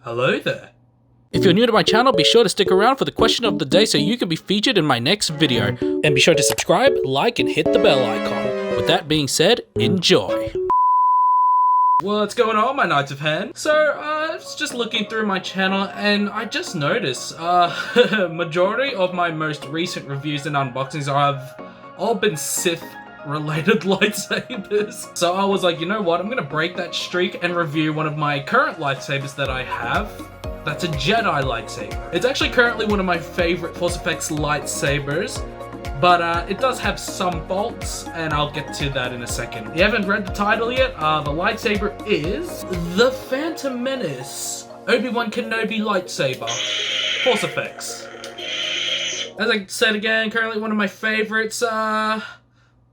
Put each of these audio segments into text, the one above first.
Hello there. If you're new to my channel, be sure to stick around for the question of the day so you can be featured in my next video. And be sure to subscribe, like, and hit the bell icon. With that being said, enjoy. What's going on, my Knights of Hand? So, I was just looking through my channel and I just noticed, majority of my most recent reviews and unboxings have all been Sith related lightsabers. So I was like, you know what, I'm gonna break that streak and review one of my current lightsabers that I have. That's a Jedi lightsaber. It's actually currently one of my favorite Force Effects lightsabers, but it does have some faults, and I'll get to that in a second. If you haven't read the title yet, the lightsaber is the Phantom Menace Obi-Wan Kenobi lightsaber, Force Effects. As I said again, currently one of my favorites.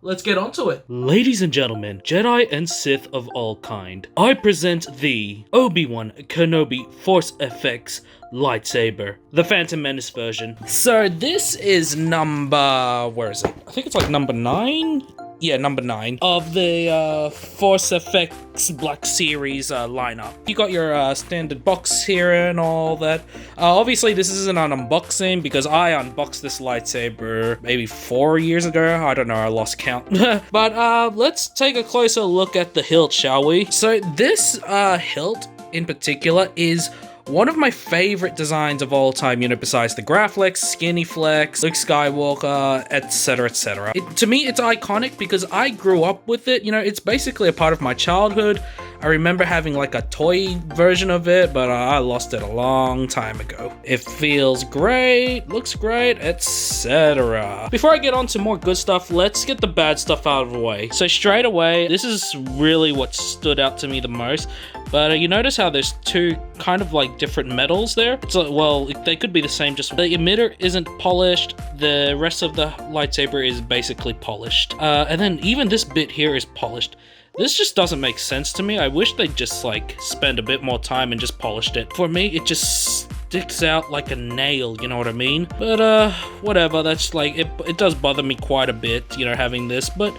Let's get onto it. Ladies and gentlemen, Jedi and Sith of all kind, I present the Obi-Wan Kenobi Force Effects lightsaber, the Phantom Menace version. So this is number, where is it? I think it's like number 9? Yeah, number 9 of the Force Effects Black Series lineup. You got your standard box here and all that. Obviously, this isn't an unboxing because I unboxed this lightsaber maybe 4 years ago. I don't know, I lost count. But let's take a closer look at the hilt, shall we? So this hilt in particular is one of my favorite designs of all time, you know, besides the Graflex, Skinny Flex, Luke Skywalker, etc, etc. To me, it's iconic because I grew up with it, you know, it's basically a part of my childhood. I remember having like a toy version of it, but I lost it a long time ago. It feels great, looks great, etc. Before I get on to more good stuff, let's get the bad stuff out of the way. So straight away, this is really what stood out to me the most. But you notice how there's two kind of like different metals there? It's like, well, they could be the same, just the emitter isn't polished, the rest of the lightsaber is basically polished. And then even this bit here is polished. This just doesn't make sense to me. I wish they'd just like spend a bit more time and just polished it. For me, it just sticks out like a nail, you know what I mean? But whatever, that's like, it does bother me quite a bit, you know, having this, but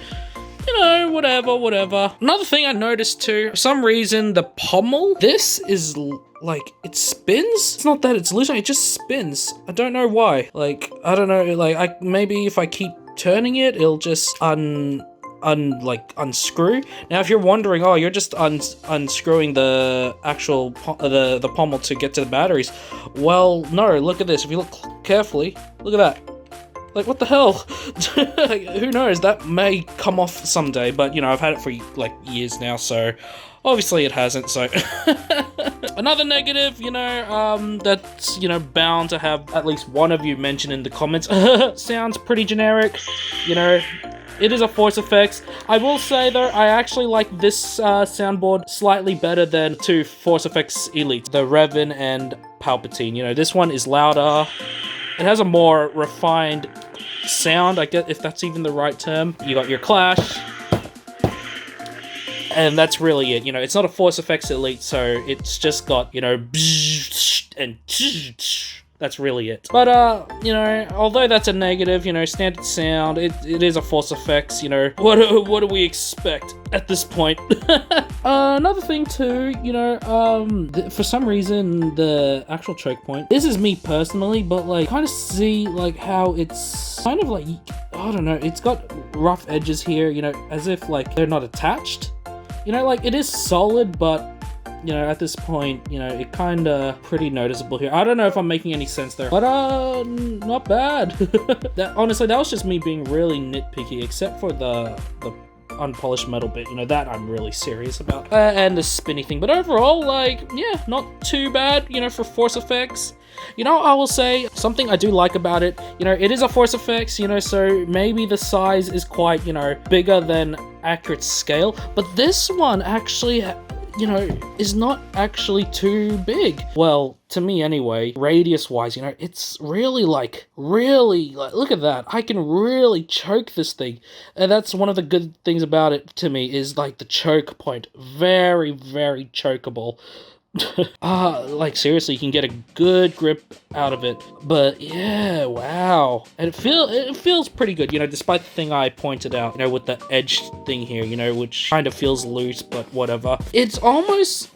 you know, whatever. Another thing I noticed too, for some reason, the pommel, this is like, it spins? It's not that it's loose, it just spins. I don't know why. Like, I don't know, like, maybe if I keep turning it, it'll just unscrew. Now, if you're wondering, oh, you're just unscrewing the actual the pommel to get to the batteries. Well, no, look at this. If you look carefully, look at that. Like, what the hell? Like, who knows? That may come off someday, but, you know, I've had it for, like, years now, so obviously it hasn't, so. Another negative, you know, that's, you know, bound to have at least one of you mention in the comments. Sounds pretty generic, you know. It is a Force Effects. I will say, though, I actually like this soundboard slightly better than two Force Effects Elites, the Revan and Palpatine. You know, this one is louder. It has a more refined sound, I guess, if that's even the right term. You got your clash, and that's really it. You know, it's not a Force Effects Elite, so it's just got, you know, and that's really it. But, you know, although that's a negative, you know, standard sound, it is a Force Effects, you know, what do we expect at this point? Another thing too, you know, for some reason, the actual choke point, this is me personally, but like, kind of see like how it's kind of like, I don't know, it's got rough edges here, you know, as if like they're not attached. You know, like, it is solid, but you know, at this point, you know, it kind of pretty noticeable here. I don't know if I'm making any sense there, but not bad. Honestly, that was just me being really nitpicky, except for the unpolished metal bit, you know, that I'm really serious about. And the spinny thing, but overall, like, yeah, not too bad, you know, for Force Effects. You know, I will say something I do like about it, you know, it is a Force Effects, you know, so maybe the size is quite, you know, bigger than accurate scale, but this one actually, you know, is not actually too big. Well, to me anyway, radius-wise, you know, it's really, look at that. I can really choke this thing. And that's one of the good things about it to me, is, like, the choke point. Very, very chokeable. Like seriously, you can get a good grip out of it. But yeah, wow. And it feels pretty good, you know, despite the thing I pointed out, you know, with the edge thing here, you know, which kind of feels loose, but whatever. It's almost...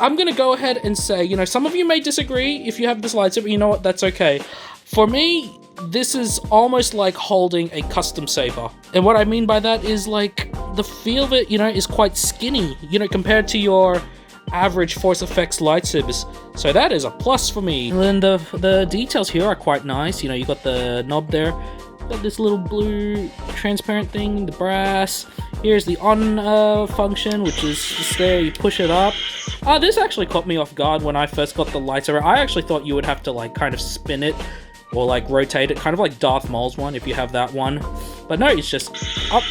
I'm gonna go ahead and say, you know, some of you may disagree if you have this lightsaber, you know what, that's okay. For me, this is almost like holding a custom saber. And what I mean by that is, like, the feel of it, you know, is quite skinny, you know, compared to your average Force Effects lightsabers. So that is a plus for me. And then the details here are quite nice. You know, you got the knob there, got this little blue transparent thing, the brass. Here's the on function, which is just there, you push it up. This actually caught me off guard when I first got the lightsaber. I actually thought you would have to, like, kind of spin it or, like, rotate it, kind of like Darth Maul's one, if you have that one. But no, it's just up,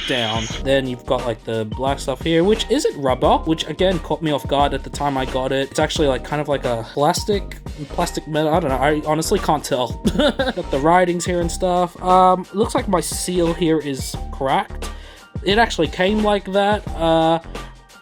down. Then you've got, like, the black stuff here, which isn't rubber, which, again, caught me off guard at the time I got it. It's actually, like, kind of like a plastic metal. I don't know, I honestly can't tell. Got the writings here and stuff. Looks like my seal here is cracked. It actually came like that.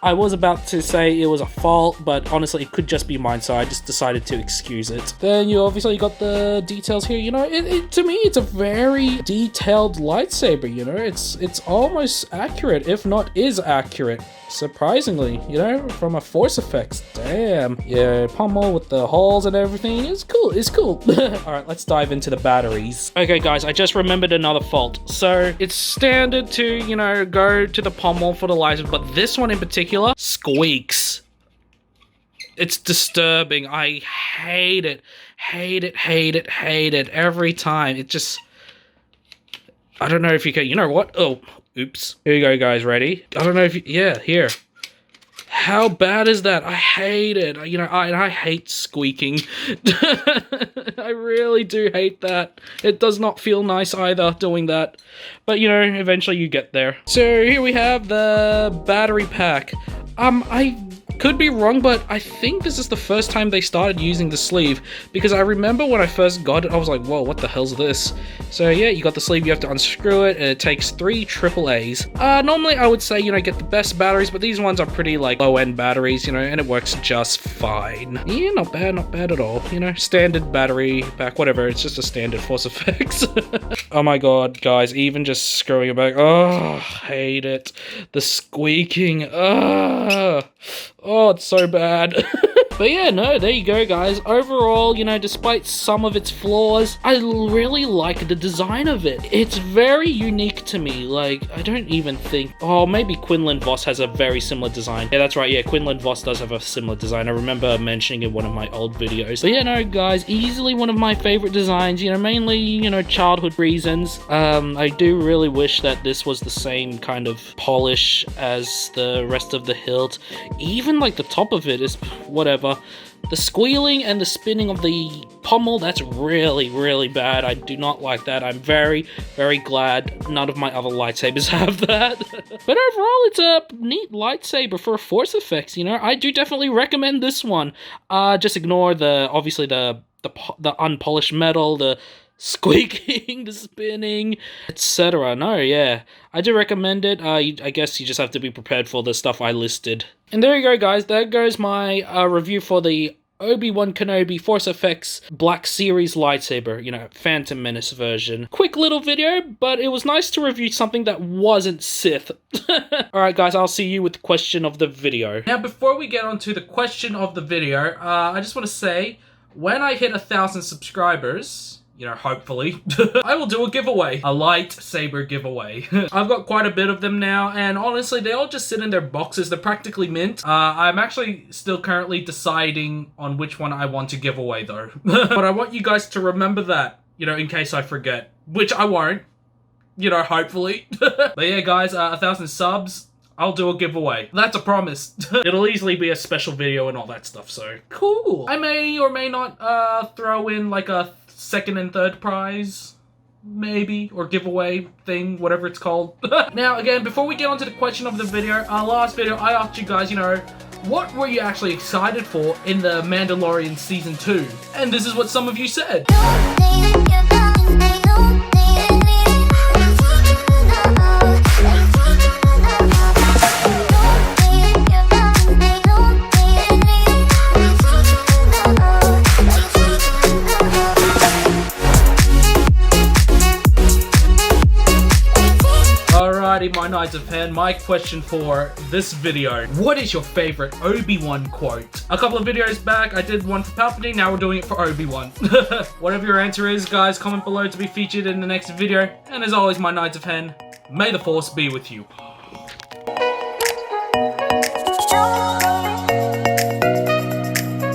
I was about to say it was a fault, but honestly it could just be mine, so I just decided to excuse it. Then you obviously got the details here, you know, to me it's a very detailed lightsaber, you know, it's almost accurate, if not is accurate, surprisingly, you know, from a Force Effects. Damn. Yeah, pommel with the holes and everything, it's cool, it's cool. Alright, let's dive into the batteries. Okay guys, I just remembered another fault. So, it's standard to, you know, go to the pommel for the lightsaber, but this one in particular squeaks. It's disturbing. I hate it. Hate it, hate it, hate it every time. It just... I don't know if you can... You know what? Oh, oops. Here you go, guys. Ready? I don't know if you... Yeah, here. How bad is that? I hate it. You know, I hate squeaking. I really do hate that. It does not feel nice either doing that. But, you know, eventually you get there. So here we have the battery pack. I could be wrong, but I think this is the first time they started using the sleeve, because I remember when I first got it, I was like, whoa, what the hell's this? So yeah, you got the sleeve, you have to unscrew it, and it takes 3 AAAs. Normally I would say, you know, get the best batteries, but these ones are pretty, like, low-end batteries, you know, and it works just fine. Yeah, not bad at all, you know, standard battery pack, whatever, it's just a standard Force Effects. Oh my god, guys, even just screwing it back, oh, hate it. The squeaking, oh, it's so bad. But yeah, no, there you go, guys. Overall, you know, despite some of its flaws, I really like the design of it. It's very unique to me. Like, I don't even think... Oh, maybe Quinlan Vos has a very similar design. Yeah, that's right. Yeah, Quinlan Vos does have a similar design. I remember mentioning in one of my old videos. But yeah, no, guys, easily one of my favorite designs. You know, mainly, you know, childhood reasons. I do really wish that this was the same kind of polish as the rest of the hilt. Even, like, the top of it is whatever. The squealing and the spinning of the pommel, that's really, really bad. I do not like that. I'm very, very glad none of my other lightsabers have that. But overall, it's a neat lightsaber for Force Effects, you know? I do definitely recommend this one. Just ignore obviously the unpolished metal, the squeaking, the spinning, etc. No, yeah, I do recommend it. I guess you just have to be prepared for the stuff I listed. And there you go, guys. There goes my review for the Obi-Wan Kenobi Force Effects Black Series lightsaber, you know, Phantom Menace version. Quick little video, but it was nice to review something that wasn't Sith. Alright guys, I'll see you with the question of the video. Now before we get on to the question of the video, I just want to say, when I hit 1,000 subscribers, you know, hopefully, I will do a giveaway. A lightsaber giveaway. I've got quite a bit of them now, and honestly, they all just sit in their boxes. They're practically mint. I'm actually still currently deciding on which one I want to give away, though. But I want you guys to remember that, you know, in case I forget. Which I won't. You know, hopefully. But yeah, guys, 1,000 subs. I'll do a giveaway. That's a promise. It'll easily be a special video and all that stuff, so cool. I may or may not throw in like a second and third prize, maybe, or giveaway thing, whatever it's called. Now, again, before we get on to the question of the video, last video, I asked you guys, you know, what were you actually excited for in the Mandalorian Season 2? And this is what some of you said. my Knights of Pen, my question for this video: what is your favorite Obi-Wan quote? A couple of videos back, I did one for Palpatine, now we're doing it for Obi-Wan. Whatever your answer is, guys, comment below to be featured in the next video. And as always, my Knights of Pen, may the Force be with you.